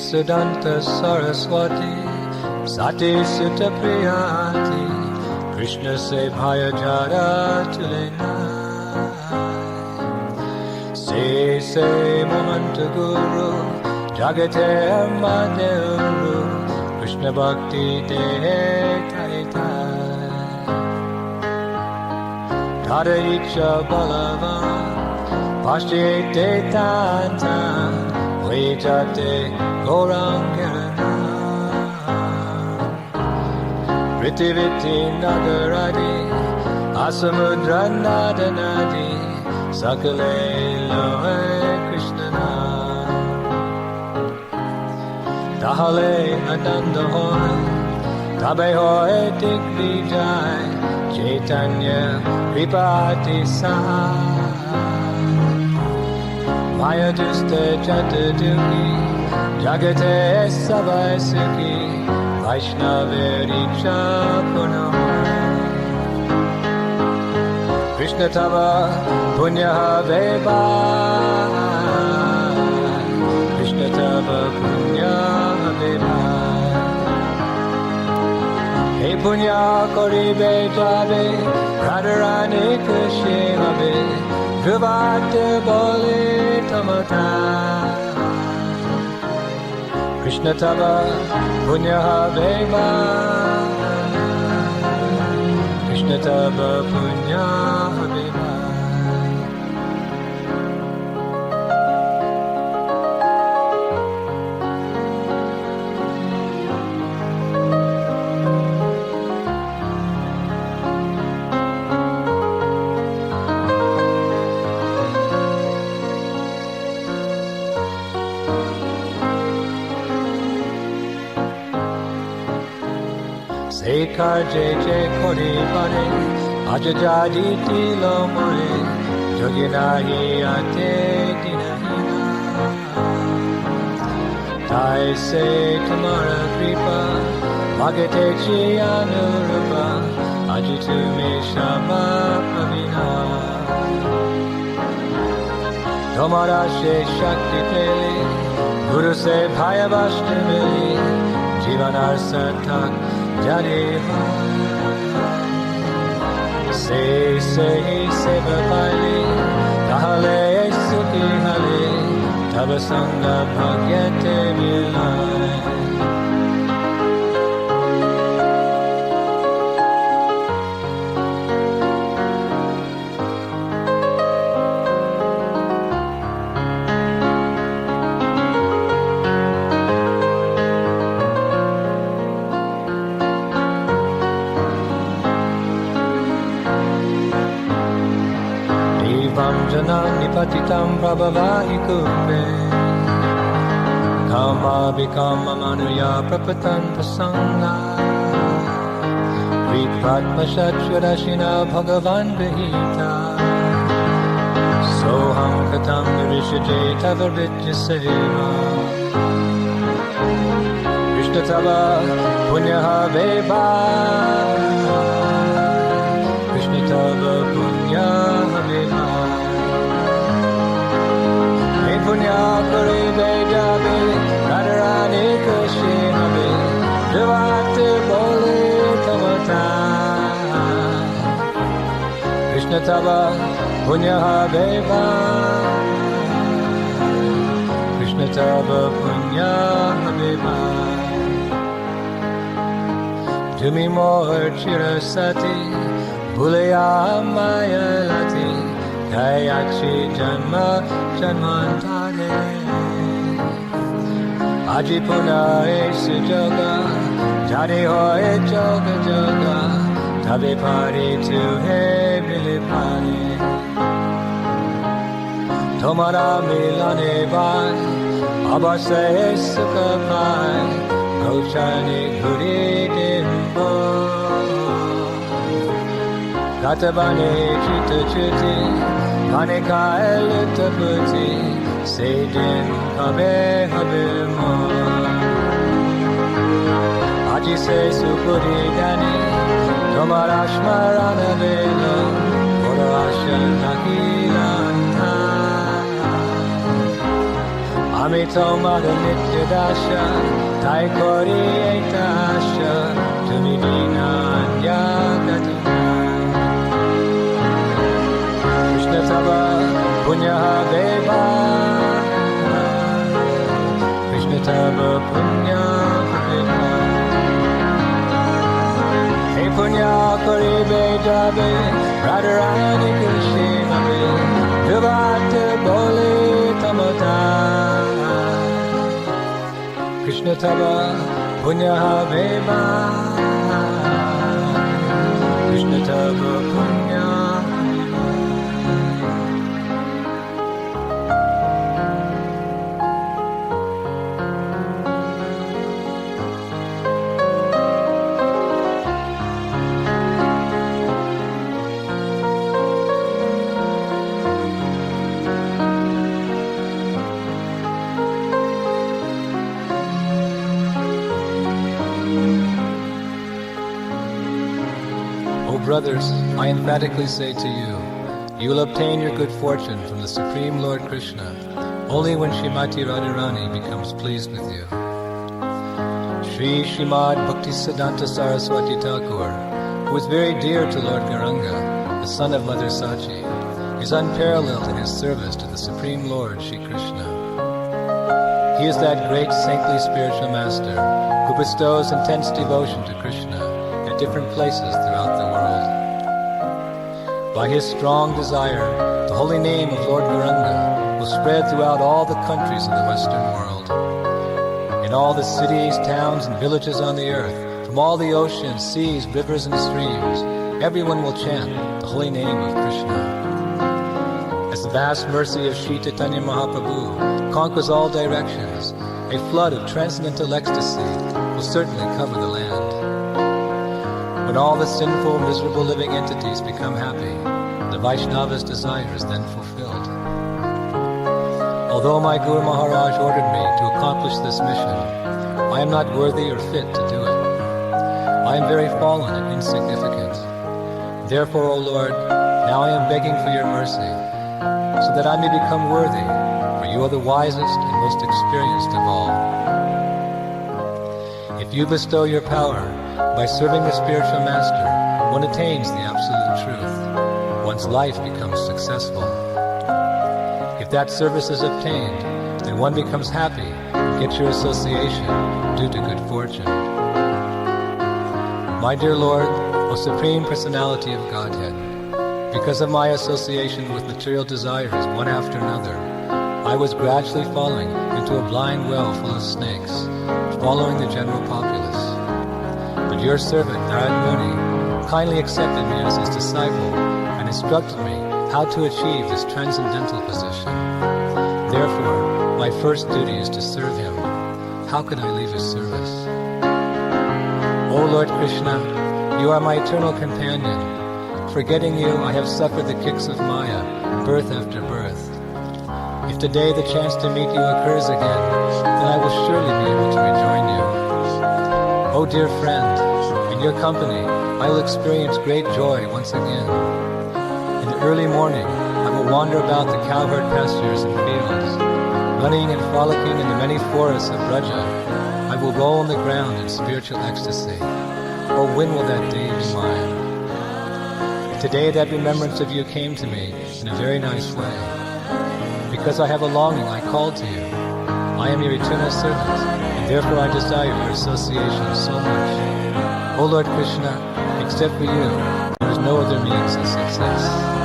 Sudanta Saraswati Sati Sutta Priyati Krishna se bhaya jara tulena se Mahanta Guru Jagate Madhuru Krishna Bhakti De Taita Tara Icha Balavan Pashyate Tanta Vejate Gorangirana Vritiviti Nagaradi Asamudra Nadanadi Sakale Lohe Krishnana Tahale Ananda Hoy Tabe Hoy Dik Vijay Chaitanya Vipati Sahai Maya Dusta Jata Duki Jagate Savai Sukhi Vaishnavericha Punamai Krishna Tava Punyaha Veva Krishna Tava Punyaha Veva Hey Punya Koribe Jave Radharani Kushimave Dhruvat Bole Tamata Krishna Tava Punyaha Veva Krishna Tava Punyaha Veva Sekar Jeje Kori Bane Ajajadi Tilo More Joginahi Ate Dinahina Tai Se Tamara Kripa Magate Chi Anurupa Ajitu Me Shama Pavina Tomara She Shakti Peli Guru Se Bhaya Vashtavili Jivanar Satak Janiva Se Seva Pali Kahale Sukhi Hale Tava Sangha Bhagyate Milai Patitam Prabhavahi Kupe Kama Vikama Manuya Prapatan Prasanga Vikvatma Shachurashina Bhagavan Vihita Soham Katam Virishaje Tavarvitya Seva Krishna Tava Punyaha Veva Krishna Tava Punyaha Veva Punya Kori Bejabe Radharani Kushimave Dhruvat Bole Tamata Krishna Tava Punyaha Veva Krishna Tava Punyaha Veva Tumi Moher Chirasati Bhulaya Maya Lati Gayachi Janma Janmantare Aji Puna Esi Joga Jani Hoye Joga Joga Tabe Pari Tu He Mili Pari Tomara Milane Vai Abase Sukha Pai Gauchani Guri Dimbo Katabane Chita Chuti Manika Elitaputi Sejin Habe Habe Mo Aji Se Supuri Dani Tomarashmarana Velo Goro Asha Nakilanta Amito Mada Nitya Dasha, Taikori Etasha, Tumidina Anyagatina. Krishna Tava Punyaha Deva, Krishna Tava Punyaha Deva. Hey Punya Kori Bejabe, Radharani Krishna Be, Duvate Boli Tamata. Krishna Tava Punyaha Deva, Krishna Tava Punyaha. Brothers, I emphatically say to you, you will obtain your good fortune from the Supreme Lord Krishna only when Srimati Radharani becomes pleased with you. Sri Srimad Bhaktisiddhanta Saraswati Thakur, who is very dear to Lord Gauranga, the son of Mother Sachi, is unparalleled in his service to the Supreme Lord Shri Krishna. He is that great saintly spiritual master who bestows intense devotion to Krishna at different places throughout the world. By his strong desire, the holy name of Lord Gauranga will spread throughout all the countries of the Western world. In all the cities, towns, and villages on the earth, from all the oceans, seas, rivers, and streams, everyone will chant the holy name of Krishna. As the vast mercy of Sri Chaitanya Mahaprabhu conquers all directions, a flood of transcendental ecstasy will certainly cover the land. When all the sinful, miserable living entities become happy, the Vaishnava's desire is then fulfilled. Although my Guru Maharaj ordered me to accomplish this mission, I am not worthy or fit to do it. I am very fallen and insignificant. Therefore, O Lord, now I am begging for your mercy, so that I may become worthy, for you are the wisest and most experienced of all. If you bestow your power, by serving the spiritual master, one attains the absolute truth. One's life becomes successful. If that service is obtained, then one becomes happy and gets your association due to good fortune. My dear Lord, O Supreme Personality of Godhead, because of my association with material desires one after another, I was gradually falling into a blind well full of snakes, following the general populace. But your servant, Narad Muni, kindly accepted me as his disciple and instructed me how to achieve this transcendental position. Therefore, my first duty is to serve him. How could I leave his service? O Lord Krishna, you are my eternal companion. Forgetting you, I have suffered the kicks of Maya, birth after birth. If today the chance to meet you occurs again, then I will surely be able to rejoin you. O dear friend, in your company, I will experience great joy once again. In the early morning, I will wander about the cowherd pastures and fields. Running and frolicking in the many forests of Braja, I will roll on the ground in spiritual ecstasy. Oh, when will that day be mine? Today that remembrance of you came to me in a very nice way. Because I have a longing, I called to you. I am your eternal servant, and therefore I desire your association so much. O Lord Krishna, except for you, there is no other means of success.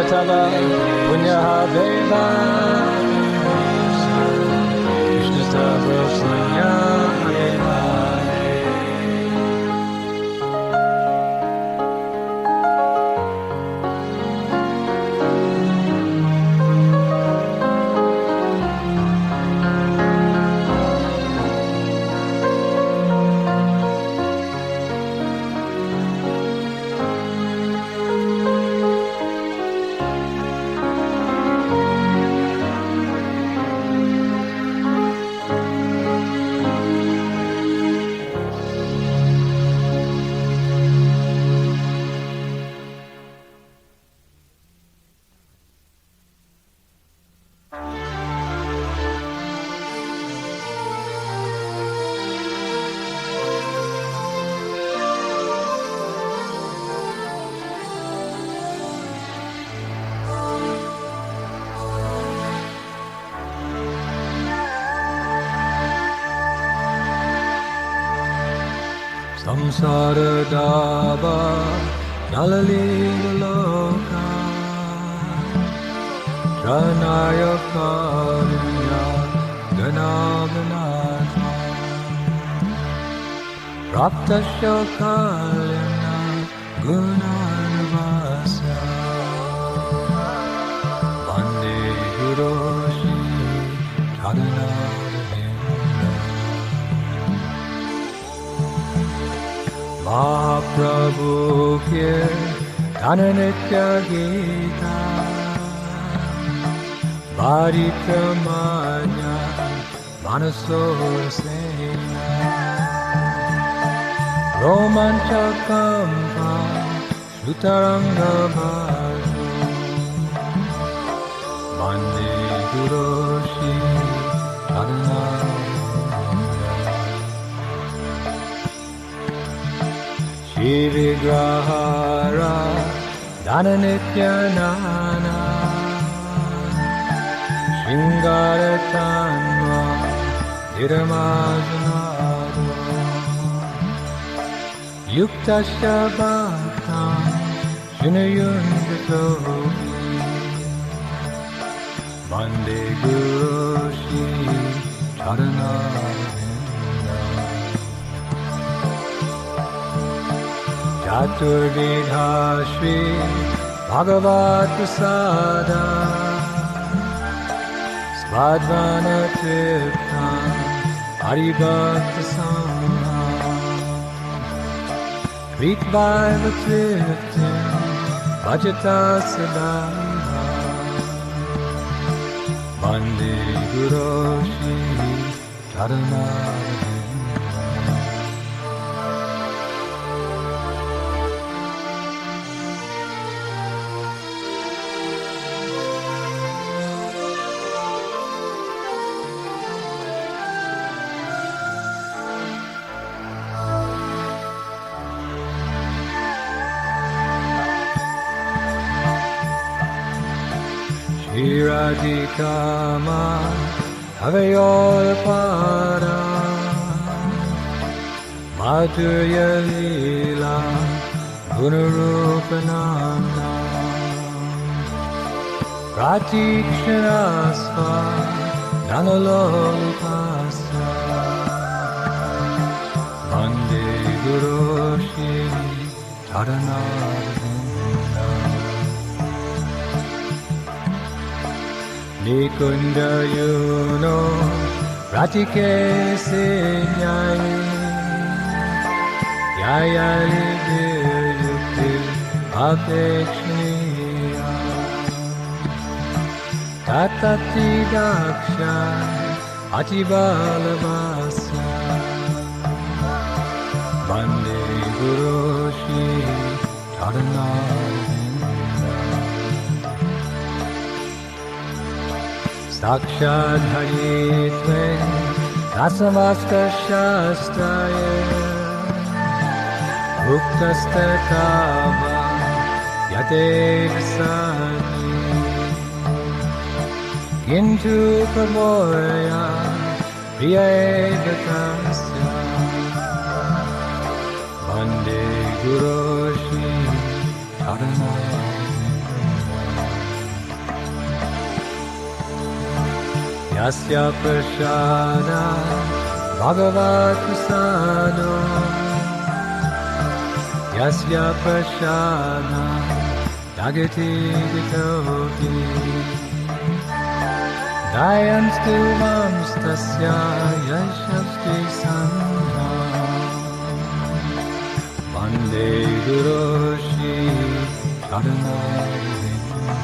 Tava Punyaha Deva Krishna Tava Punyaha Deva. Samsaradava Nalalilaloka Pranaya Karunya Ganavanata Raptasya Kalina Gunanavasya Vande Guroshi Charanaravinda Mahaprabhu ke Dhananitya Gita Varipramanya Manasor Sena Romanchakampa Shrutaranga Bhajo Vande Guroshi Charanaravinda Shri Grahara Dhananityanana Shingaratanva Niramajanado Yukta Shabhakam Shinayundatohi Vande Guroshi Charanaravinda Chaturvidha Shri Bhagavat Prasada Svadvana Tirtham Haribhakta Samham Kritvaiva Tirtham Bhajata Sadaiva Vande Guroshi Charanaravinda Radhikama Avayopada Madhurya Lila Gunarupanamna Pratikshanasva Nanalolipasya Vande Guroshi Charanaravinda Nikunda Yuno Ratike Sinyayi Yayali Yukti Apekshniya Tatati Daksha Atibalavasya Vande Guroshi Charanaravinda Sakshad Haritve Nasamaska Shastraya Uktaste Kava Yate Vasani Gintu Pravoya Priyaevatasya Vande Guroshi Charanaravinda Yasya Prasada Bhagavat Prasado Yasya Prasada Dagati Gitoki Dayanstu Vamstasya Yashasti Sandha Vande Guroshi Charanaravinda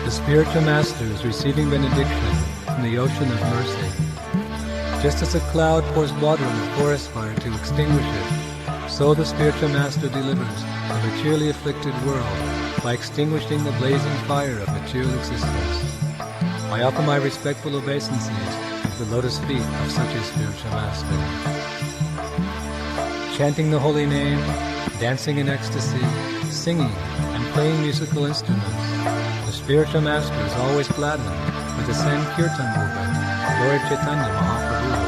The spiritual master is receiving benediction from the ocean of mercy. Just as a cloud pours water on a forest fire to extinguish it, so the spiritual master delivers the materially afflicted world by extinguishing the blazing fire of material existence. I offer my respectful obeisances to the lotus feet of such a spiritual master. Chanting the holy name, dancing in ecstasy, singing, and playing musical instruments, the spiritual master is always gladdened with the Sankirtan movement of Lord Chaitanya Mahaprabhu.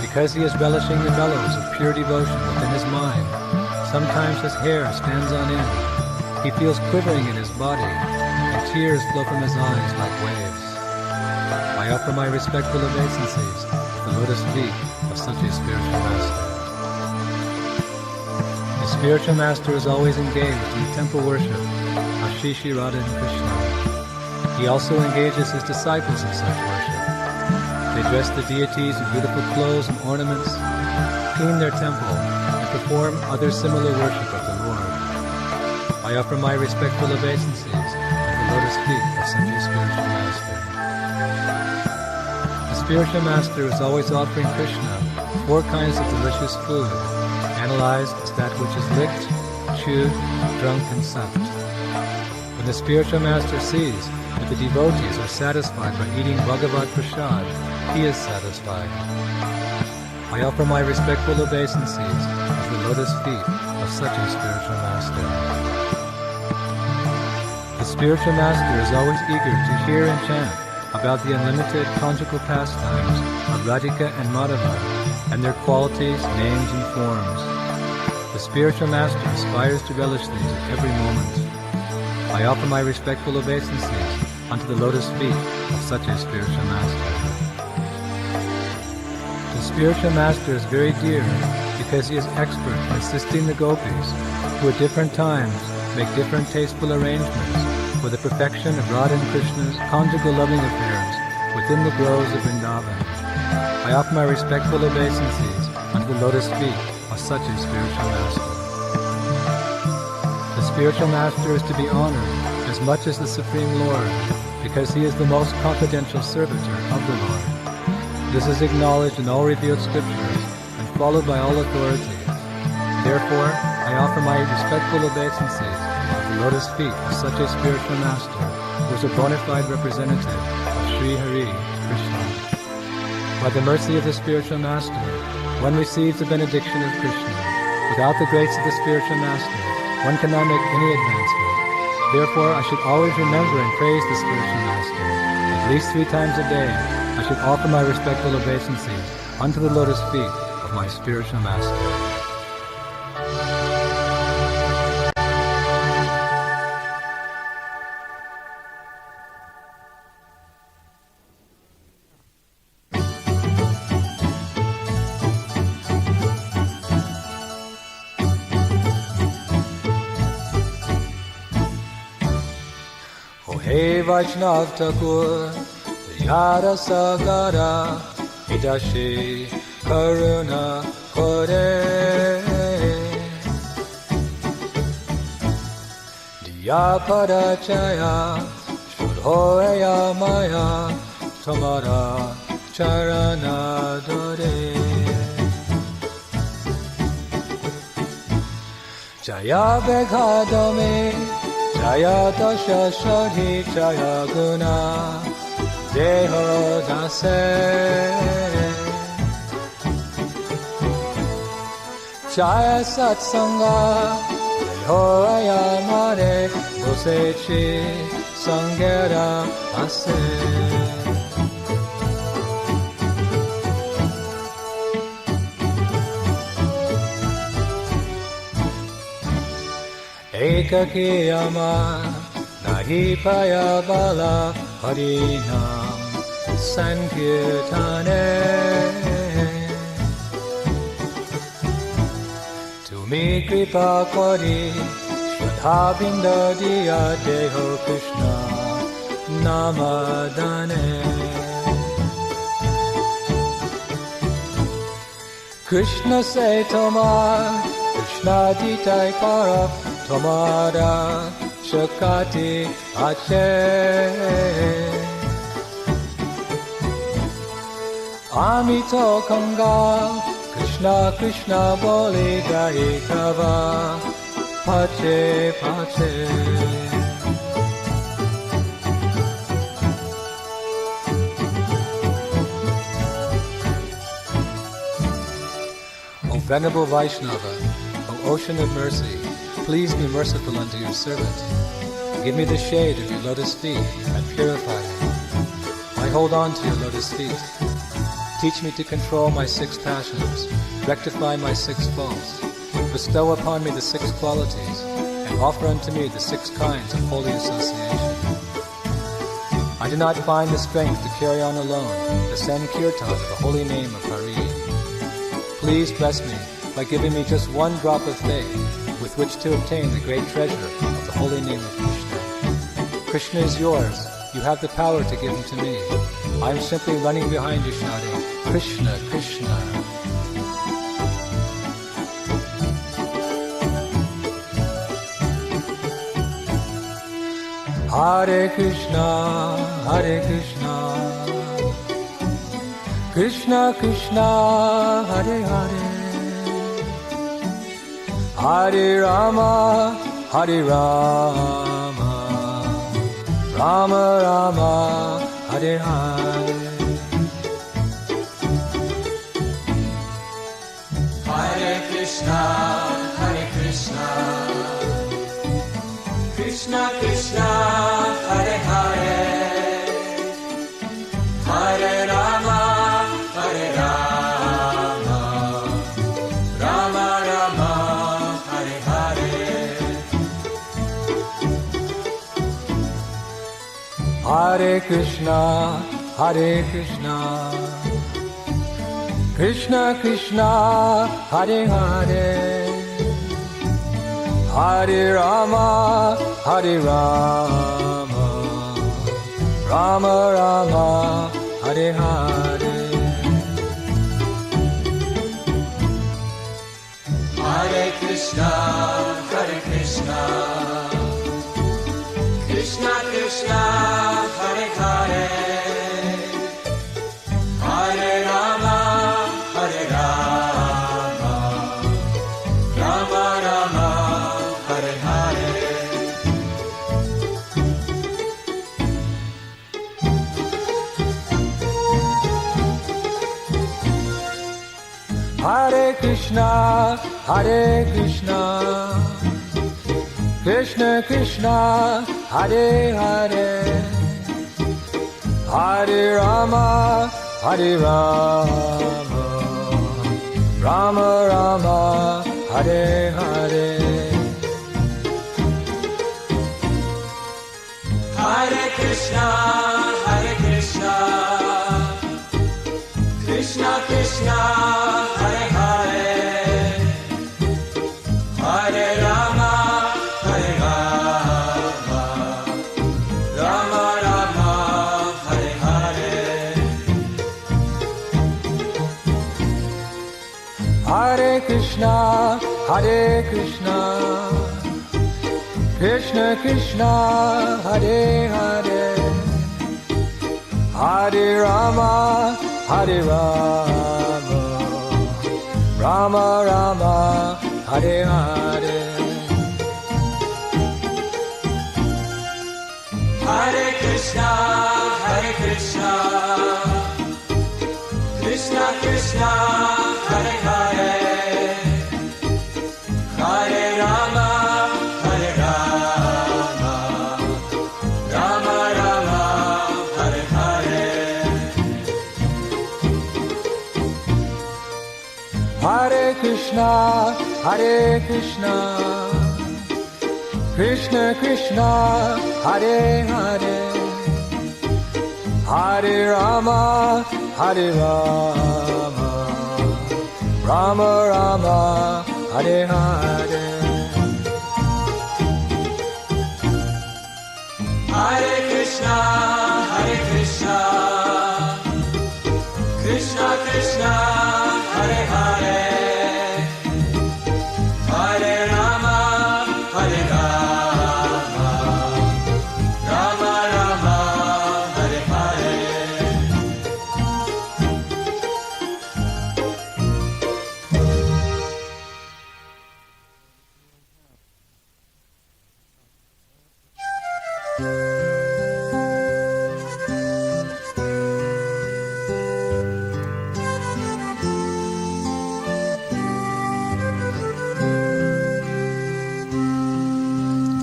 Because he is relishing the mellows of pure devotion within his mind, sometimes his hair stands on end, he feels quivering in his body, and tears flow from his eyes like waves. I offer my respectful obeisances to the lotus feet of such a spiritual master. The spiritual master is always engaged in temple worship of Shri Shri Radha and Krishna. He also engages his disciples in such worship. They dress the deities in beautiful clothes and ornaments, clean their temple, and perform other similar worship of the Lord. I offer my respectful obeisances to the lotus feet of such a spiritual master. The spiritual master is always offering Krishna 4 kinds of delicious food, analyzed as that which is licked, chewed, drunk, and sucked. When the spiritual master sees that the devotees are satisfied by eating Bhagavad Prasad, he is satisfied. I offer my respectful obeisances to the lotus feet of such a spiritual master. The spiritual master is always eager to hear and chant about the unlimited conjugal pastimes of Radhika and Madhava and their qualities, names, and forms. The spiritual master aspires to relish these at every moment. I offer my respectful obeisances unto the lotus feet of such a spiritual master. The spiritual master is very dear because he is expert in assisting the gopis who at different times make different tasteful arrangements for the perfection of Radha and Krishna's conjugal loving affairs within the groves of Vrindavan. I offer my respectful obeisances unto the lotus feet of such a spiritual master. The spiritual master is to be honored as much as the Supreme Lord because he is the most confidential servitor of the Lord. This is acknowledged in all revealed scriptures and followed by all authorities. Therefore, I offer my respectful obeisances at the lotus feet of such a spiritual master who is a bona fide representative of Sri Hari Krishna. By the mercy of the spiritual master, one receives the benediction of Krishna. Without the grace of the spiritual master, one cannot make any advancement. Therefore, I should always remember and praise the spiritual master. At least 3 times a day, I should offer my respectful obeisances unto the lotus feet of my spiritual master. Hey Vaishnav Thakur, Yara Sagara, Hidashi Karuna Kore, Diya Parachaya, Shudhoya Maya, Tamara Charana Dore, Jaya Beghadame, Jaya Dasha Shadhi Jaya Guna Deho Dase Jaya Satsanga Deho Ayamare Bosechi Sangera Ase Ekakiyama Nahi Paya Bala Harinam Sankirtane Tumi Kripa Kori Shraddha Binda Diya Deho Krishna Namadane Krishna Se Tomar Krishna Ditai Para Tomara Shakati Ache Amito Kanga Krishna Krishna Boli Gai Kava Pache Pache Venerable Vaishnava, O ocean of mercy, please be merciful unto your servant. Give me the shade of your lotus feet and purify me. I hold on to your lotus feet. Teach me to control my 6 passions, rectify my 6 faults, bestow upon me the 6 qualities, and offer unto me the 6 kinds of holy association. I do not find the strength to carry on alone the Sankirtan of the holy name of Hari. Please bless me by giving me just 1 drop of faith with which to obtain the great treasure of the holy name of Krishna. Krishna is yours. You have the power to give him to me. I am simply running behind you shouting, Krishna, Krishna. Hare Krishna, Hare Krishna, Krishna Krishna, Hare Hare, Hare Rama, Hare Rama, Rama Rama, Hare Hare. Hare Krishna, Hare Krishna, Krishna Krishna, Hare Hare, Hare Rama, Hare Rama, Rama Rama, Hare Hare. Hare Krishna, Hare Krishna, Krishna Krishna, Hare Hare, Hare Rama, Hare Rama, Rama Rama, Hare Hare. Hare Krishna, Hare Krishna, Krishna Krishna, Hare Hare, Hare Rama, Hare Rama, Rama Rama, Hare Hare. Hare Krishna, Hare Krishna, Krishna Krishna, Hare Hare, Hare Rama, Hare Rama, Rama Rama, Hare Hare. Hare Krishna, Hare Krishna, Krishna Krishna, Hare Hare, Hare Rama, Hare Rama, Rama Rama, Hare Hare. Hare Krishna, Hare Krishna, Krishna Krishna, Hare Hare, Hare Rama, Hare Rama, Rama Rama, Hare Hare. Hare Krishna, Hare Krishna, Krishna Krishna, Hare Hare, Hare Rama, Hare Rama, Rama Rama, Hare Hare. Hare Krishna, Hare Krishna, Krishna Krishna, Hare Hare, Hare Rama, Hare Rama, Rama Rama, Hare Hare. Hare Krishna, Hare Krishna, Krishna Krishna, Hare Hare, Hare Rama, Hare Rama, Rama Rama, Hare Hare.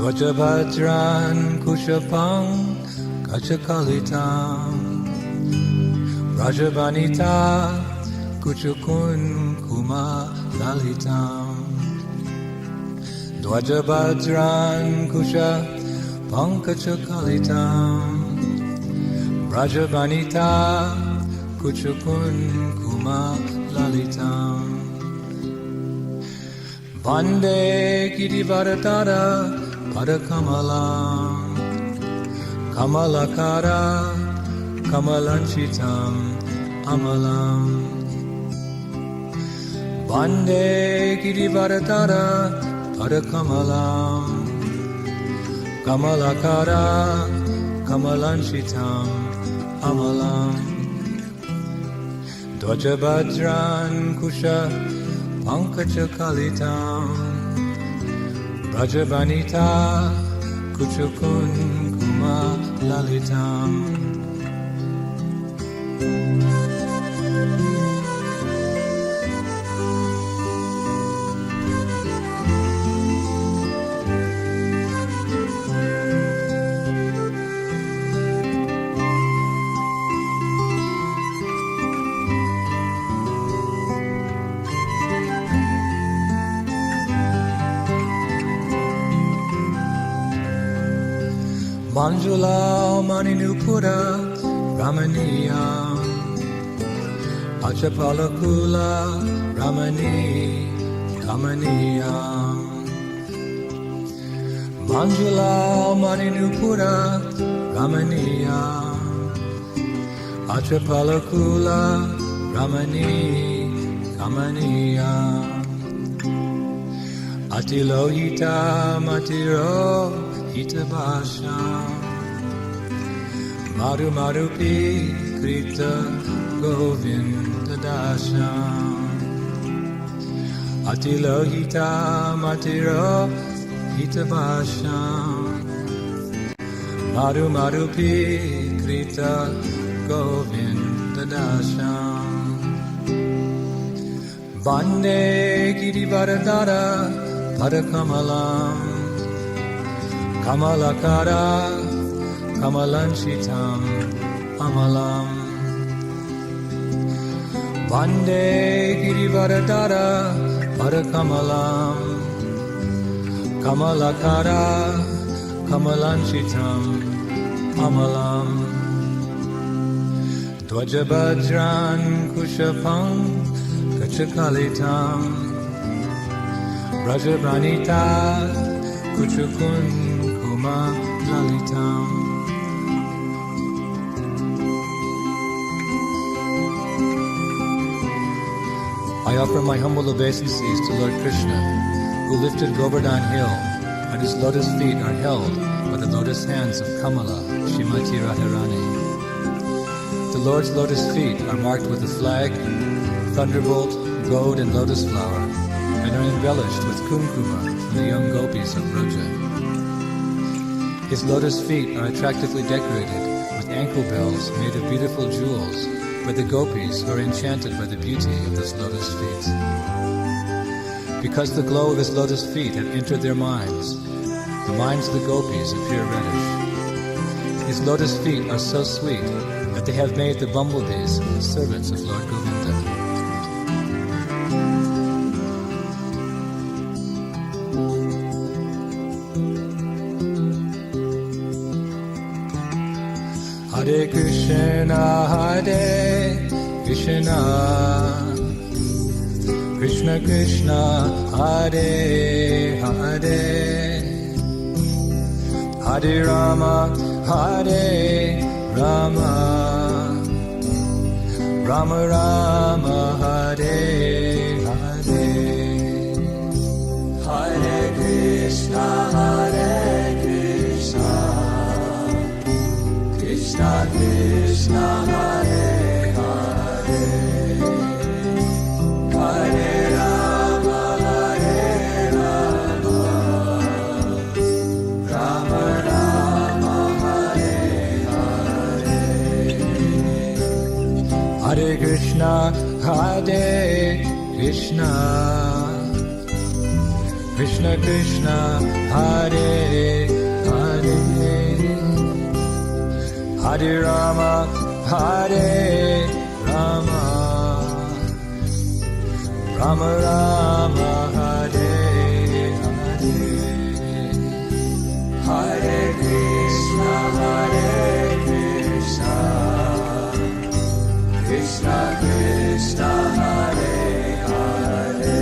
Dvajabhadran Kushapang Kachakalitam Rajabanita Kuchukun Kuma Lalitam Dvajabhadran Kushapang Kachakalitam Rajabanita Kuchukun Kuma Lalitam Vande Girivaradara Padakamalam Kamalakara Kamalanchitam Amalam Vande Girivaradara Padakamalam Kamalakara Kamalanchitam Amalam Dvajabhadran Kusha Pankachakalitam Rajabanita Kuchukun Kuma Lalitam Manjula Maninupura Ramaniya Achapalakula Ramani Kamaniya Manjula Maninupura Ramaniya Achapalakula Ramani Kamaniya Atilohita Matiro Hitabasha Madhu Madhupi Krita Govinda Dasha Atilohita Matiro Hitabasha Madhu Madhupi Krita Govinda Dasha Vande Girivaradara Padakamalam Kamalakara Kamalanchitam Amalam Vande Girivaradara Padakamalam Kamalakara Kamalanchitam Amalam Dvajabhadran Kushapang Kachakalitam Rajabanita Kuchukun Kuma Lalitam I offer my humble obeisances to Lord Krishna, who lifted Govardhan Hill, and whose lotus feet are held by the lotus hands of Kamala, Shrimati Radharani. The Lord's lotus feet are marked with the flag, thunderbolt, gold, and lotus flower, and are embellished with kumkuma from the young gopis of Braja. His lotus feet are attractively decorated with ankle bells made of beautiful jewels by the gopis who are enchanted by the beauty of his lotus feet. Because the glow of his lotus feet had entered their minds, the minds of the gopis appear reddish. His lotus feet are so sweet that they have made the bumblebees the servants of Lord Govinda. Hare Krishna, Krishna Krishna, Hare Hare, Hare Rama, Hare Rama, Rama Rama, Hare Hare, Hare Krishna, Krishna Krishna, Hare Hare, Hare Rama, Rama Rama, Hare Hare, Hare Krishna, Krishna Krishna Hare Hare Hare Rama Hare Rama Rama Rama Hare Hare Hare Krishna Krishna Krishna Hare Hare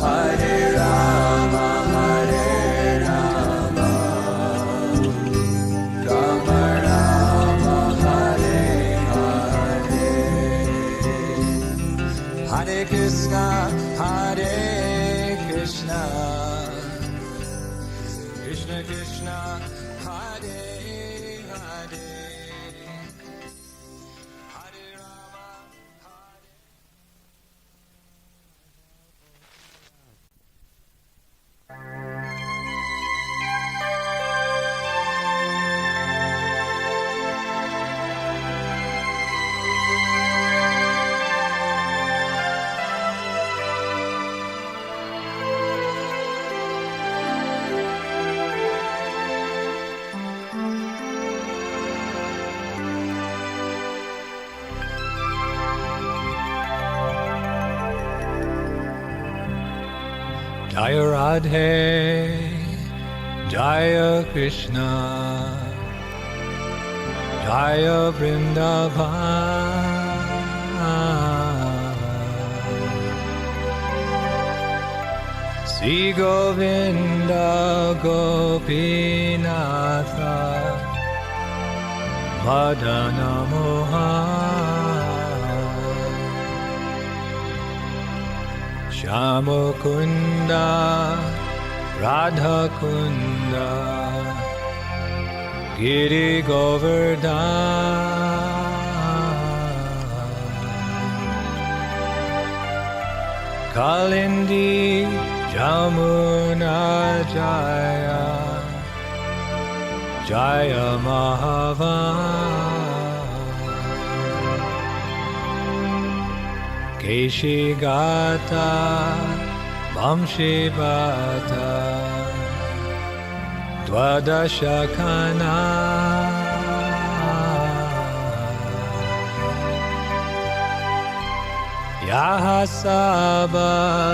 Hare Rama Hare Rama Rama Rama Hare Hare Hare Krishna Hare Krishna Krishna Krishna Hare Hare Hare Rama Hare Jaya Radhe, Jaya Krishna, Jaya Vrindavan, Sri Govinda Gopinatha, Madana Mohan, Shyamukunda, Radha Kunda, Giri Govardhan, Kalindi, Jamuna Jaya, Jaya Mahavan, Keshi Gata, Vamshi Bata, Dwadashakana,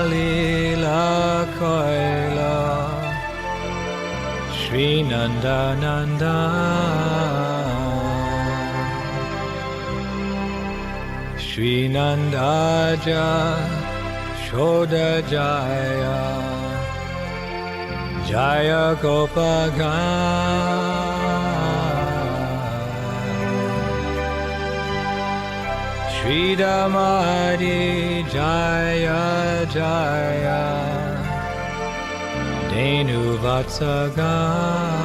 Yahasabalila Koila, Shri Nandananda, Shri Nandaja, Shoda Jaya, Jaya Gopagan, Shri Damari Jaya Jaya, Denu Vatsagan.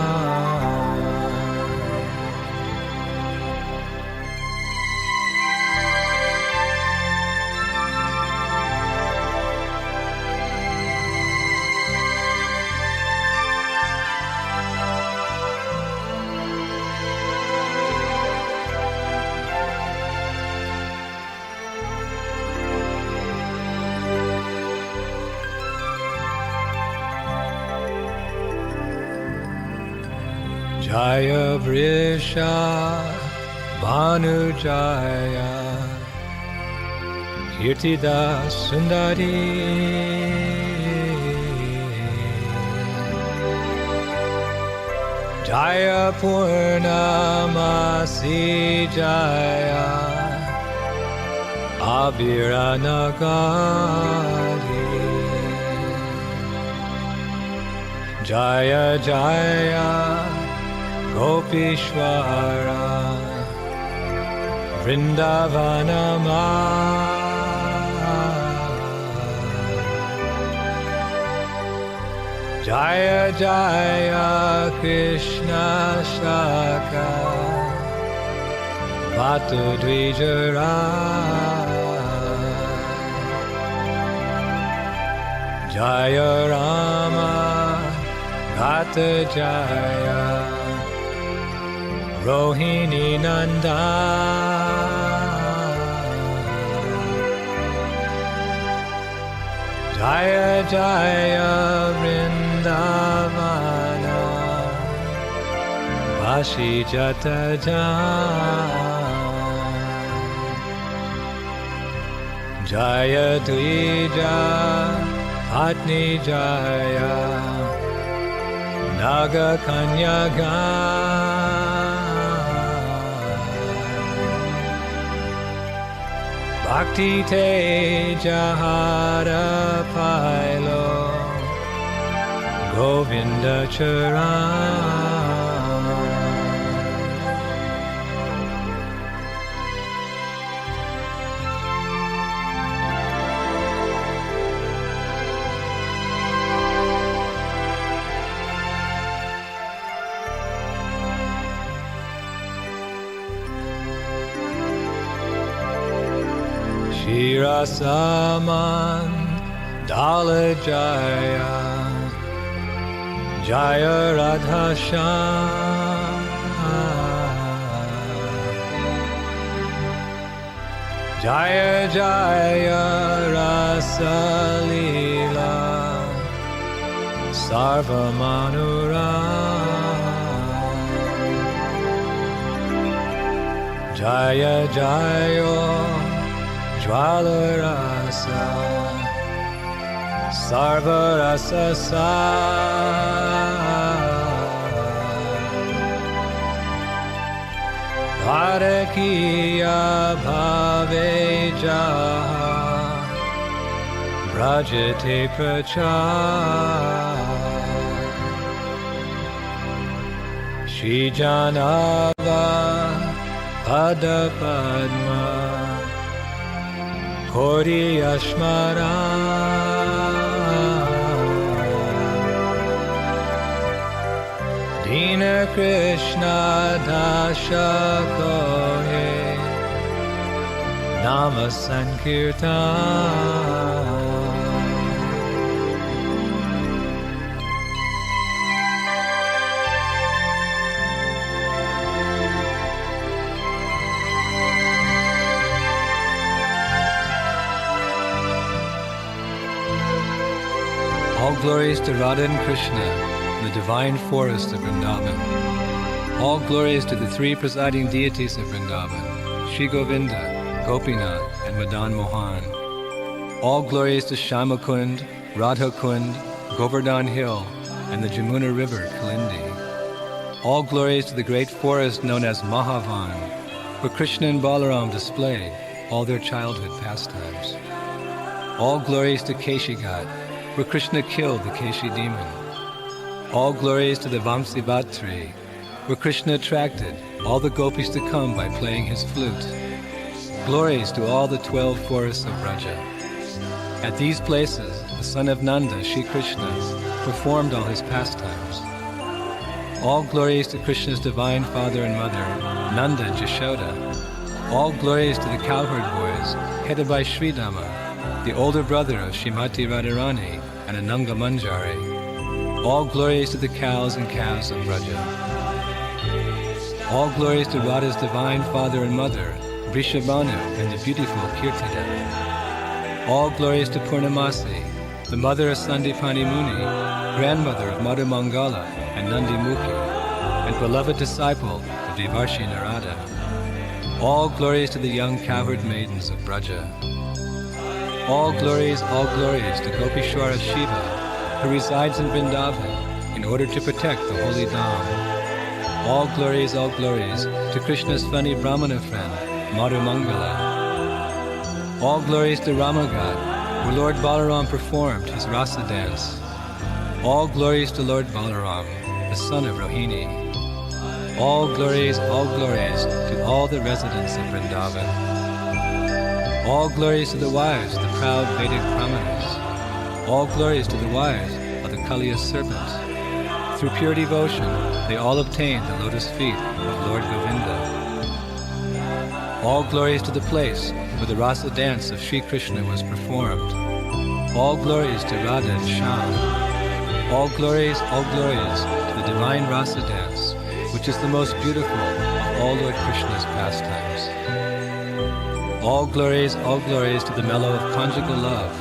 Jaya Vrisha Bhanu Jaya Kirtida Sundari Jaya Purnamasi Jaya Abhiranagari Jaya Jaya Gopishwara Vrindavanama Jaya Jaya Krishna Shaka Bhattu Dvijara Jaya Rama Gata Jaya Rohini Nanda Jaya Jaya Vrindavana Vashi Jata Jaya Dvija Patni Jaya Naga Kanyaga Bhakti Te Jahara Pailo Govinda Charan Shira Saman Dala Jaya Jaya Radha Shyam Jaya Jaya Rasa Leela Sarva Manura Jaya Jaya Jvala Rasa Sarva Rasa Sa Bharakiya Bhave Jaha Brajate Prachar Shri Janava Pada Padma Kori Ashmara Dina Krishna Dasha Kohe Nama Sankirtan All glories to Radha and Krishna in the divine forest of Vrindavan. All glories to the three presiding deities of Vrindavan, Shri Govinda, Gopinath, and Madan Mohan. All glories to Shamakund, Radha Kund, Govardhan Hill, and the Jamuna River, Kalindi. All glories to the great forest known as Mahavan, where Krishna and Balaram displayed all their childhood pastimes. All glories to Keshigat, where Krishna killed the Keshi demon. All glories to the Vamsivat tree, where Krishna attracted all the gopis to come by playing his flute. Glories to all the 12 forests of Braja. At these places, the son of Nanda, Shri Krishna, performed all his pastimes. All glories to Krishna's divine father and mother, Nanda and Jashoda. All glories to the cowherd boys, headed by Sridama, the older brother of Shrimati Radharani and Ananga Manjari. All glories to the cows and calves of Braja. All glories to Radha's divine father and mother, Vrishabhanu and the beautiful Kirtida. All glories to Purnamasi, the mother of Sandipani Muni, grandmother of Madhu Mangala and Nandi Mukhi, and beloved disciple of Devarshi Narada. All glories to the young cowherd maidens of Braja. All glories to Gopishwara Shiva, who resides in Vrindavan in order to protect the holy Dham. All glories to Krishna's funny Brahmana friend, Madhu Mangala. All glories to Ramagat, where Lord Balaram performed his rasa dance. All glories to Lord Balaram, the son of Rohini. All glories to all the residents of Vrindavan. All glories to the wives of the proud Vedic Brahmanas. All glories to the wives of the Kaliya serpent. Through pure devotion, they all obtained the lotus feet of Lord Govinda. All glories to the place where the rasa dance of Sri Krishna was performed. All glories to Radha and Shyam. All glories to the divine rasa dance, which is the most beautiful of all Lord Krishna's pastimes. All glories to the mellow of conjugal love,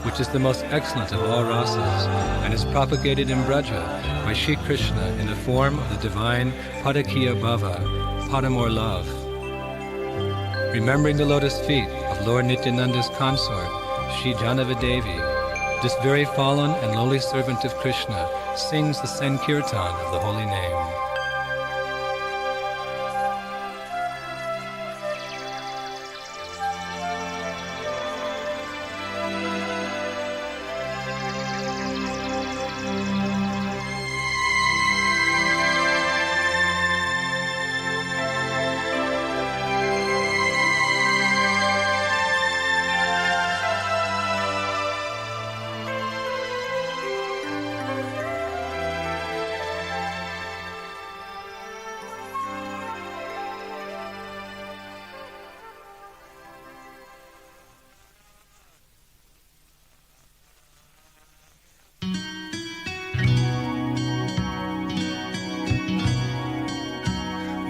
which is the most excellent of all rasas, and is propagated in Braja by Shri Krishna in the form of the divine Padakiya Bhava, Padamore love. Remembering the lotus feet of Lord Nityananda's consort, Shri Janavadevi, this very fallen and lowly servant of Krishna sings the Sankirtan of the holy name.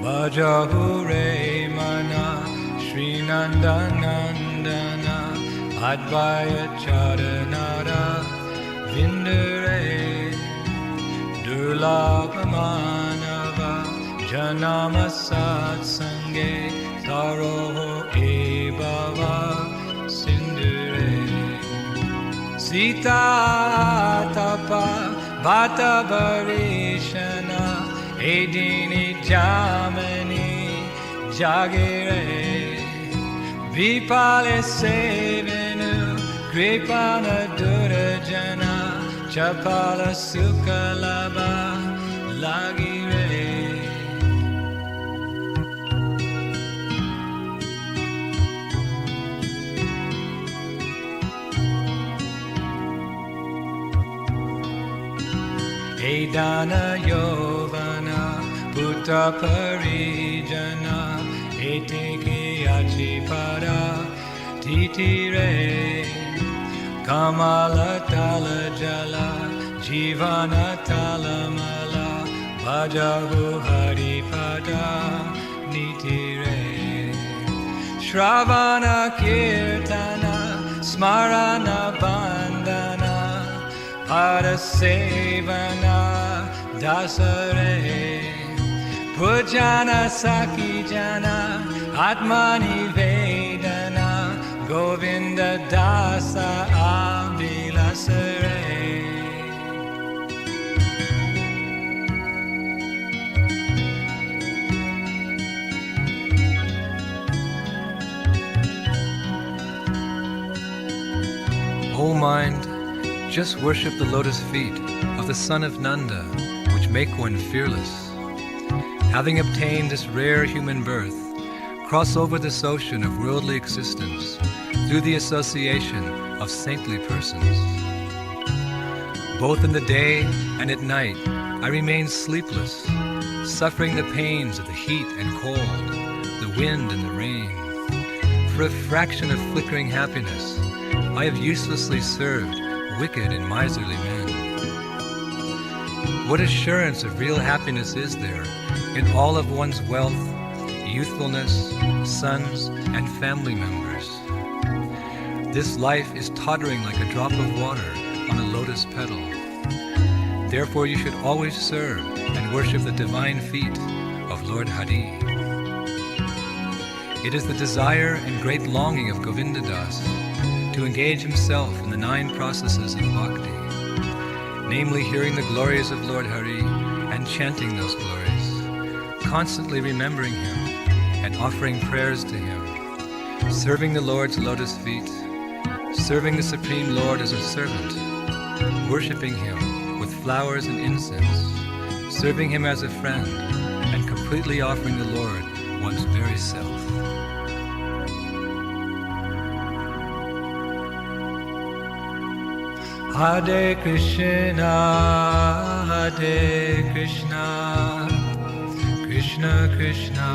Bajahure mana Shri Nanda Nandana Advaya Charanara Vindare Durlabhamanava Janama Satsange Taroho Ebhava Sindure Sita Tapa Bhata Varishana Edini Jamani Jagire Vipale Sevenu Gripana Durajana Chapala Sukalaba Lagire. Edana Yovana Bhuta Parijana Etiki Achipada Titire Kamala Tala Jala Jivana Talamala Vajahu Haripada Nitire Shravana Kirtana Smarana Bandana Parasevana Dasare Pujana Sakijana Atmani Vedana Govinda Dasa Abilasare. O mind, just worship the lotus feet of the son of Nanda, which make one fearless. Having obtained this rare human birth, cross over this ocean of worldly existence through the association of saintly persons. Both in the day and at night, I remain sleepless, suffering the pains of the heat and cold, the wind and the rain. For a fraction of flickering happiness, I have uselessly served wicked and miserly men. What assurance of real happiness is there in all of one's wealth, youthfulness, sons, and family members? This life is tottering like a drop of water on a lotus petal. Therefore you should always serve and worship the divine feet of Lord Hari. It is the desire and great longing of Govindadas to engage himself in the 9 processes of bhakti, namely hearing the glories of Lord Hari and chanting those glories, constantly remembering him and offering prayers to him, serving the Lord's lotus feet, serving the Supreme Lord as a servant, worshipping him with flowers and incense, serving him as a friend, and completely offering the Lord one's very self. Hare Krishna, Krishna Krishna,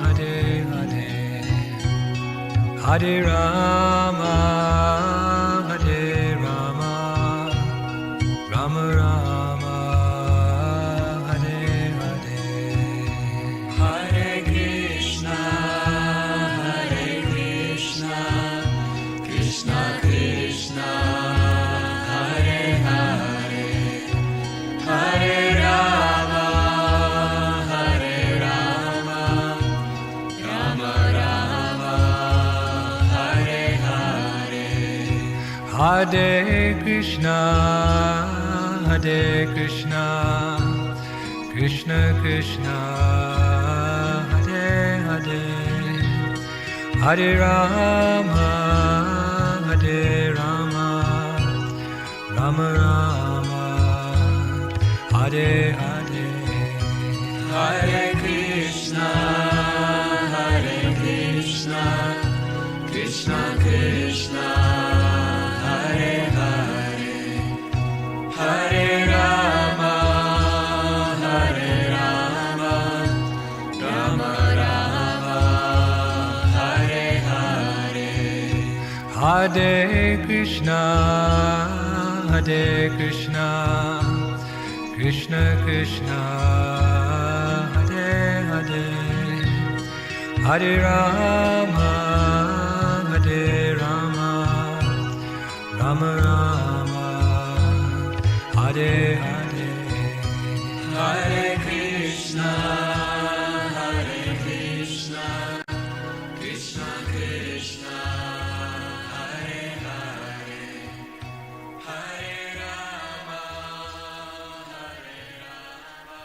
Hare Hare, Hare Rama, Rama Rama, Hare Hare. Hare Krishna, Krishna Krishna. Hare Krishna, Hare Krishna, Krishna Krishna, Hare Hare, Hare Rama, Hare Rama, Rama Rama, Hare Hare, Hare Krishna, Hare Krishna, Krishna Krishna, Hare Hare, Hare Rama, Hare Rama, Rama Rama, Hare Hare, Hare Krishna, Hare Krishna, Krishna Krishna, Hare Hare, Hare Rama, Hare Rama, Rama Rama, Hare Hare, Hare Krishna, Hare Krishna, Krishna Krishna, Hare Hare, Hare Rama, Hare Rama.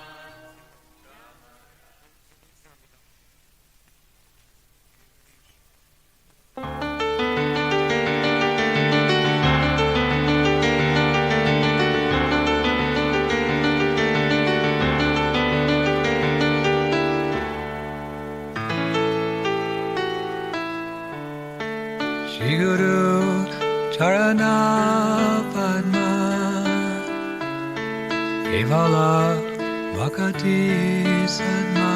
Shri Guru Charana Padma Kevala Bhakati Sadma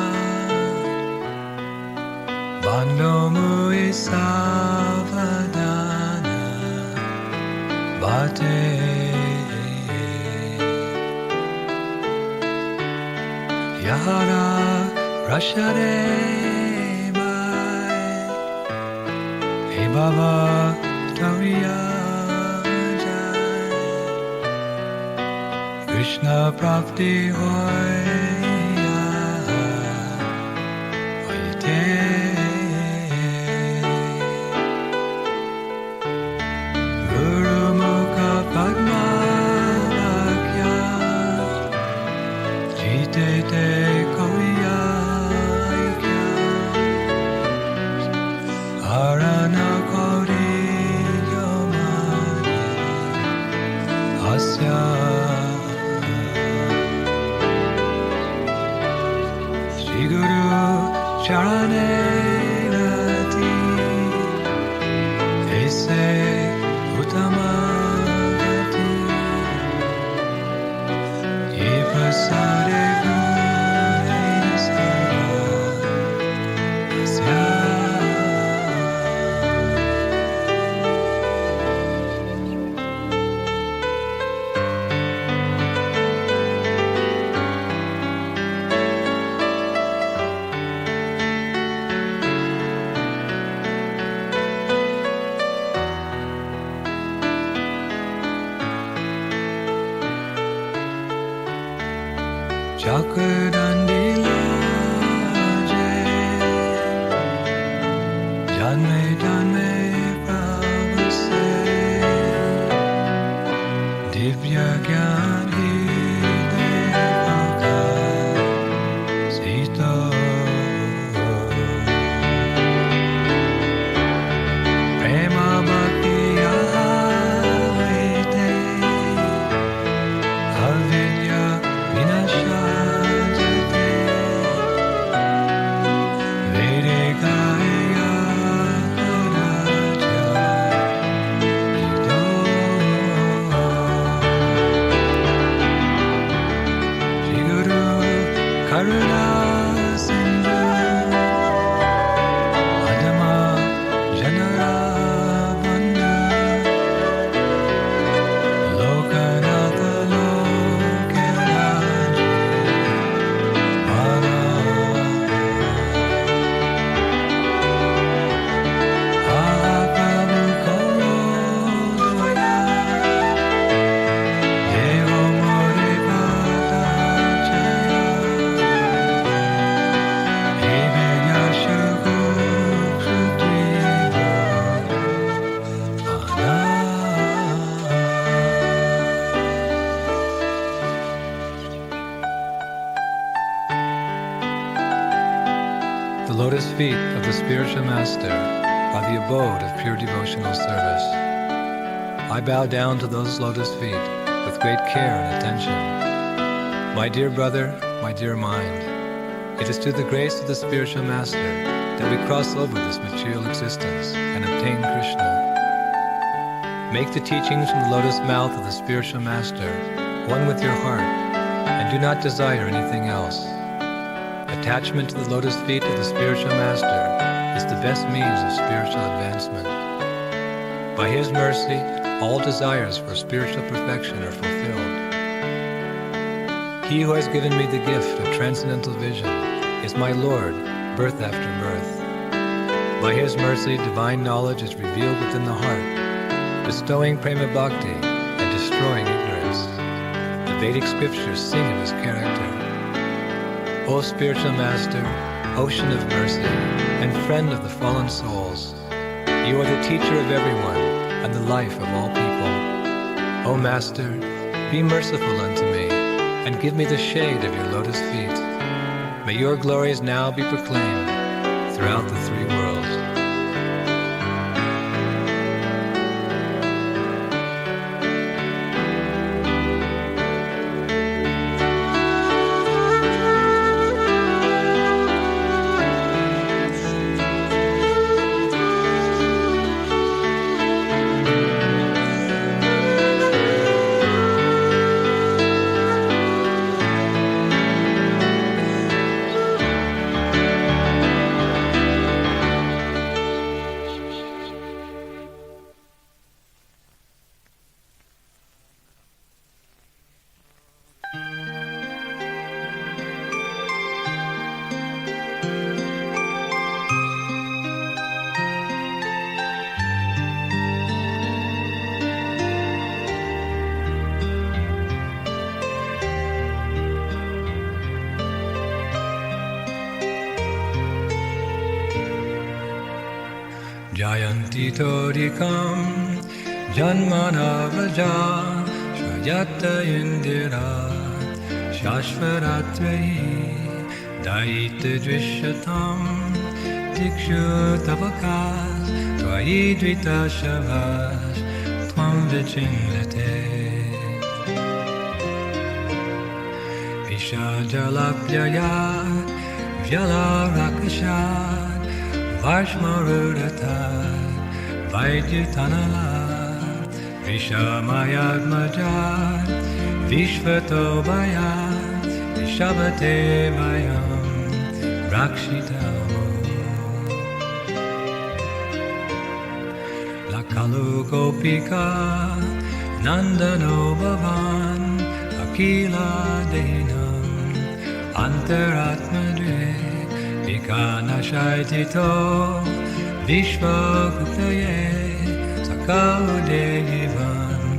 Bando Mui Savadana Bhate Yahara Rashare Hey Baba Tariya Jai Krishna Prapti Hoya Hoyte Guru Mukha Padma Vakya Jite Te Koya Arana Kori Yomani Asya Shri Guru Charane Rati Aise Uttama Gati Ye Prasade Gure Sara Asya Chakradandila Janme Janme Prabhu se Divya Gyan Hidaya Bhaka Sita Prema Bhakti Ahayate Avidya Vinasha Jate feet of the spiritual master are the abode of pure devotional service. I bow down to those lotus feet with great care and attention. My dear brother, my dear mind, it is through the grace of the spiritual master that we cross over this material existence and obtain Krishna. Make the teachings from the lotus mouth of the spiritual master one with your heart, and do not desire anything else. Attachment to the lotus feet of the spiritual master is the best means of spiritual advancement. By his mercy, all desires for spiritual perfection are fulfilled. He who has given me the gift of transcendental vision is my Lord, birth after birth. By his mercy, divine knowledge is revealed within the heart, bestowing prema bhakti and destroying ignorance. The Vedic scriptures sing of his character. O spiritual master, ocean of mercy, and friend of the fallen souls, you are the teacher of everyone and the life of all people. O master, be merciful unto me, and give me the shade of your lotus feet. May your glories now be proclaimed throughout the three worlds. Jayanti Todikam Janmana Vraja Shayata Indira Shashvaratvahi Daita Drishatam Dikshu Tavakas Tvayi Dvita Shavas Tvam Vichindate Visha Jalapyayat Vyala Rakashat Varshmarudatat Vaidutanalat Vishamayadmajat Vishvatobayat Vishabate Vayam Rakshitamo Lakalu Gopika Nandano Bhavan Akila Dehinam Antaratmadre Vikana Shaitito Vishvaguptaye Sakaudevan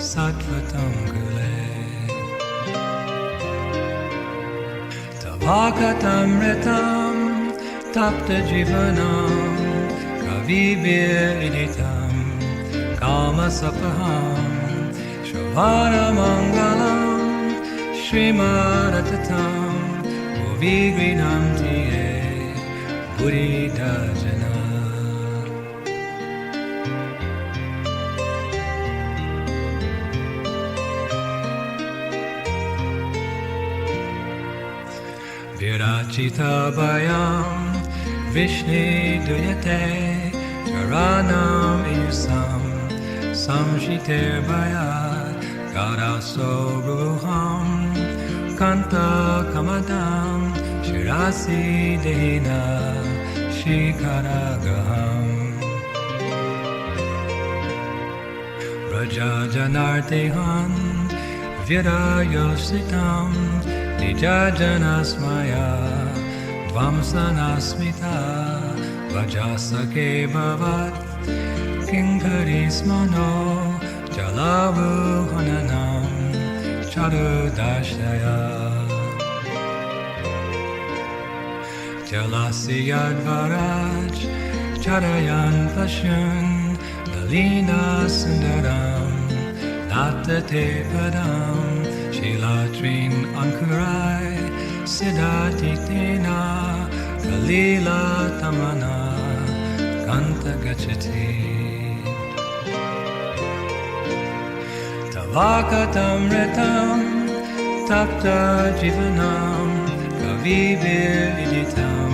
Sattvatam Gule Tavakatam Retam Tapta Jivanam Kavibir Iditam Kama Sapaham Shavara Mangalam Srimaratatam Vigrinam Tiye Buddhidajana Virachita Bayam Vishni Duyate Charanam Isam Samshiter Bayat Gadaso Ruham Kanta Kamadam Shirasi Dehina Shikaragaham Raja Janartehan Virayositam Nijajanasmaya Dvamsanasmita Vajasake Bhavat Kinkarismano Jalavuhananam Charudashaya Jalasiyadvaraj Charayan Pashun Lalina Sundaram Natate Padam Shilatrin Ankurai Siddhatitena kalila tamana kanta gachati. Tavakatamritam tapta jivanam kavibiriditam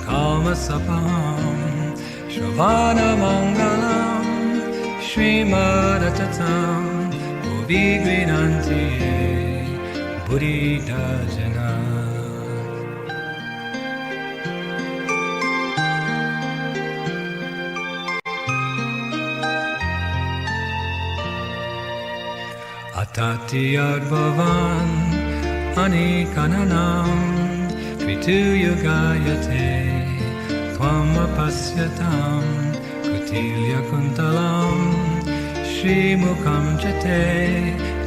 kalmasapaham shravana mangalam shrimadatatam vigrinanti buddhita jana. Atati advavan anikananam kritu yugayate tvam apasyatam kutilya kuntalam Shri Mukham Jate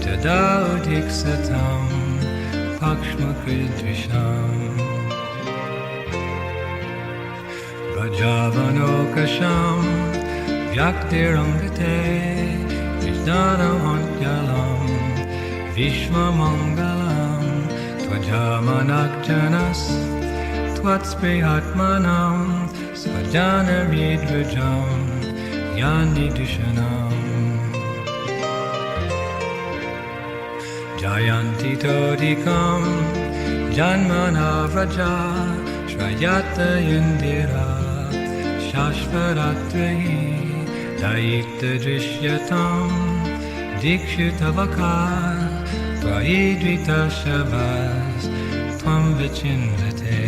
Tada Udiksatam Pakshma Kridvisham Vajavanokasham Vyaktirangate Vijnanam Antyalam Vishwamangalam Tvajamanakjanas Tvatsprihatmanam Svajana Ridvajam Yani Dushanam Jayanti Todikam Janmana Vraja Shrayata Indira Shashvaratrahi Daita Drishyatam Dikshutavaka Vaidvita Shavas Tvam Vichindate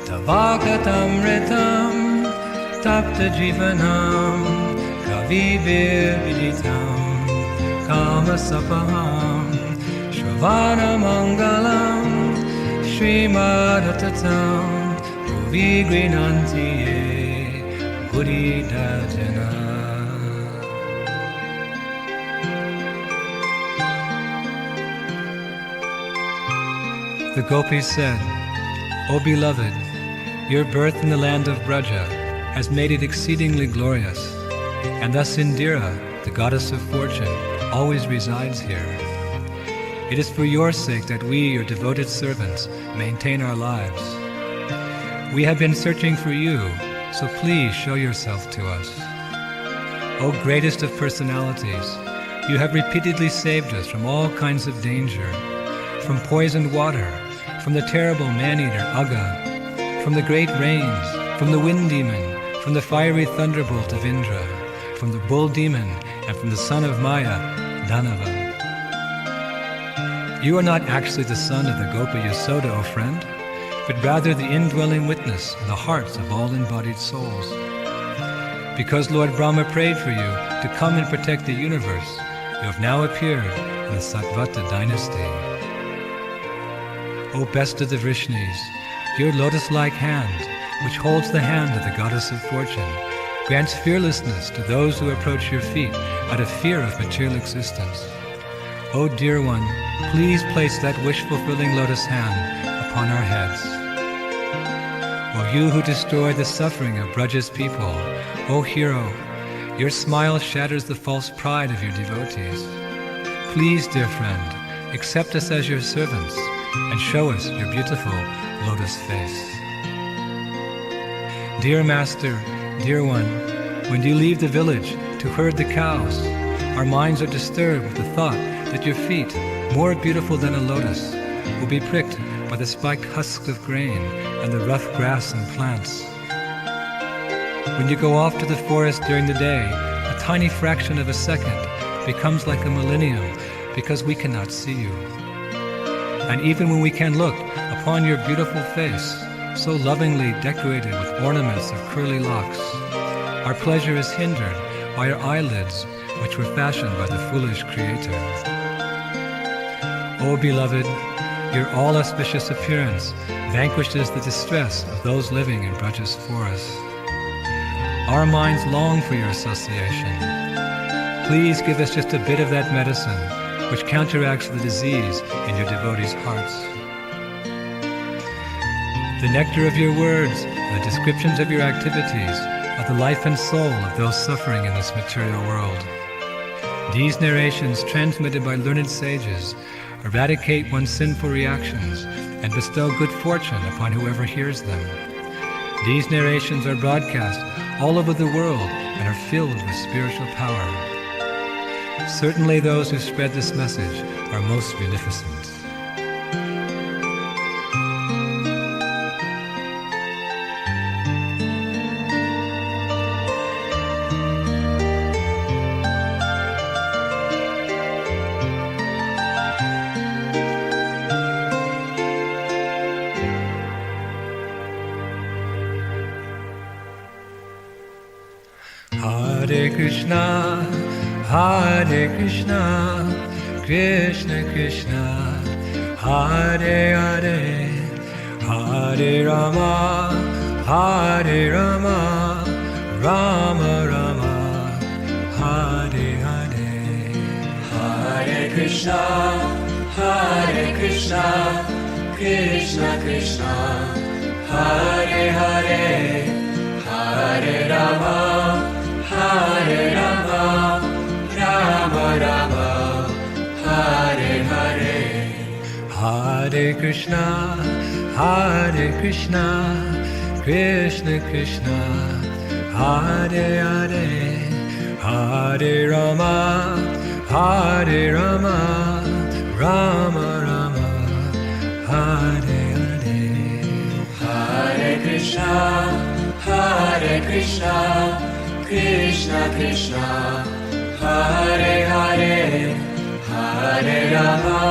Tavakatamritam Tapta Jivanam Kavibir Viditam Kamasapaham Shravana Mangalam Shrimadatatam Vigrinantiye Buddhita Jana. The gopis said, O beloved, your birth in the land of Braja has made it exceedingly glorious, and thus Indira, the goddess of fortune, always resides here. It is for your sake that we, your devoted servants, maintain our lives. We have been searching for you, so please show yourself to us. O greatest of personalities, you have repeatedly saved us from all kinds of danger, from poisoned water, from the terrible man-eater Aga, from the great rains, from the wind demon, from the fiery thunderbolt of Indra, from the bull demon, and from the son of Maya, Danava. You are not actually the son of the Gopa Yasoda, O friend, but rather the indwelling witness in the hearts of all embodied souls. Because Lord Brahma prayed for you to come and protect the universe, you have now appeared in the Satvata dynasty. O best of the Vrishnis, your lotus-like hand, which holds the hand of the goddess of fortune, grants fearlessness to those who approach your feet out of fear of material existence. O dear one, please place that wish-fulfilling lotus hand upon our heads. O you who destroy the suffering of Braja's people, O hero, your smile shatters the false pride of your devotees. Please, dear friend, accept us as your servants and show us your beautiful lotus face. Dear Master, dear one, when you leave the village to herd the cows, our minds are disturbed with the thought that your feet, more beautiful than a lotus, will be pricked by the spiked husks of grain and the rough grass and plants. When you go off to the forest during the day, a tiny fraction of a second becomes like a millennium because we cannot see you. And even when we can look upon your beautiful face, so lovingly decorated with ornaments of curly locks, our pleasure is hindered by your eyelids, which were fashioned by the foolish Creator. O beloved, your all-auspicious appearance vanquishes the distress of those living in Braja's forest. Our minds long for your association. Please give us just a bit of that medicine which counteracts the disease in your devotees' hearts. The nectar of your words and the descriptions of your activities are the life and soul of those suffering in this material world. These narrations, transmitted by learned sages, eradicate one's sinful reactions and bestow good fortune upon whoever hears them. These narrations are broadcast all over the world and are filled with spiritual power. Certainly those who spread this message are most beneficent. Hare Krishna, Krishna Krishna, Hare Hare, Hare Rama, Rama Rama, Hare Hare. Hare Krishna, Krishna Krishna, Hare Hare, Hare Rama, Rama Rama, Hare Hare. Hare Krishna, Krishna Krishna, Hare Hare, Hare Rama, Rama Rama, Hare Hare. Hare Krishna, Krishna Krishna, Hare Hare, Hare Rama,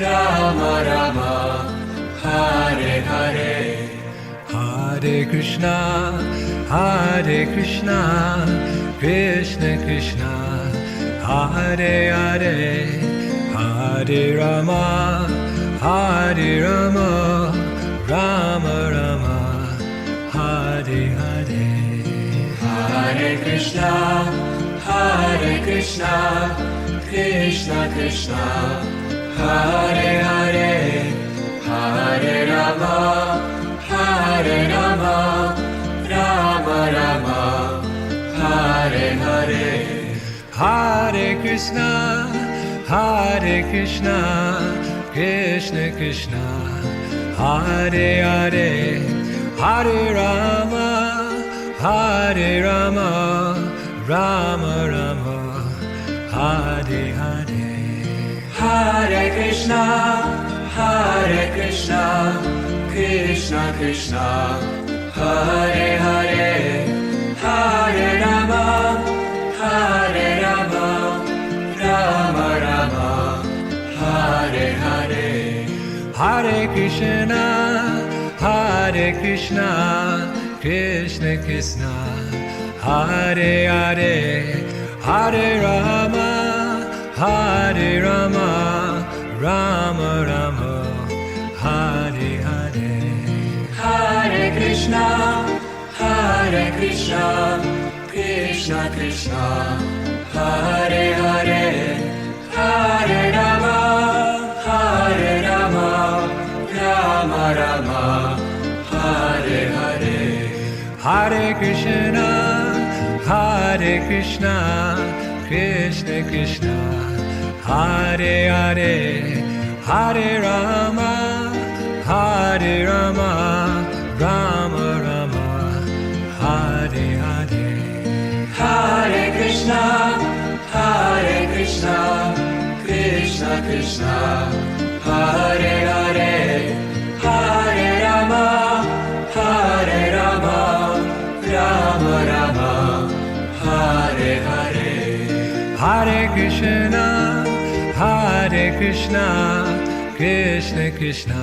Rama Rama, Hare Hare. Hare Krishna, Krishna Krishna, Hare Hare, Hare Rama, Rama Rama, Hare Hare. Hare Krishna, Krishna Krishna, Hare Hare, Hare Rama, Rama Rama, Hare Hare. Hare Krishna, Krishna Krishna, Hare Hare, Hare Rama, Rama Rama, Hare Hare. Hare Krishna, Krishna Krishna, Hare Hare, Hare Rama, Rama Rama, Hare Hare. Hare Krishna, Krishna Krishna, Hare Hare, Hare Rama, Rama Rama, Hare Hare. Hare Krishna, Krishna Krishna, Hare Hare, Hare Rama, Rama Rama, Hare Hare. Hare Krishna, Krishna Krishna, Hare Hare, Hare Rama, Rama Rama, Hare Hare. Hare Krishna, Krishna Krishna, Hare Hare, Hare Rama, Rama Rama, Hare Hare. Hare Krishna, Krishna Krishna,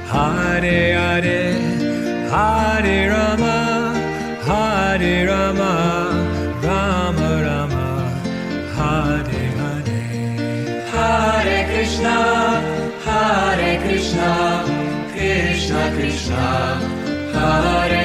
Hare Hare, Hare Rama, Rama Rama, Hare Hare. Hare Krishna, Krishna Krishna, Hare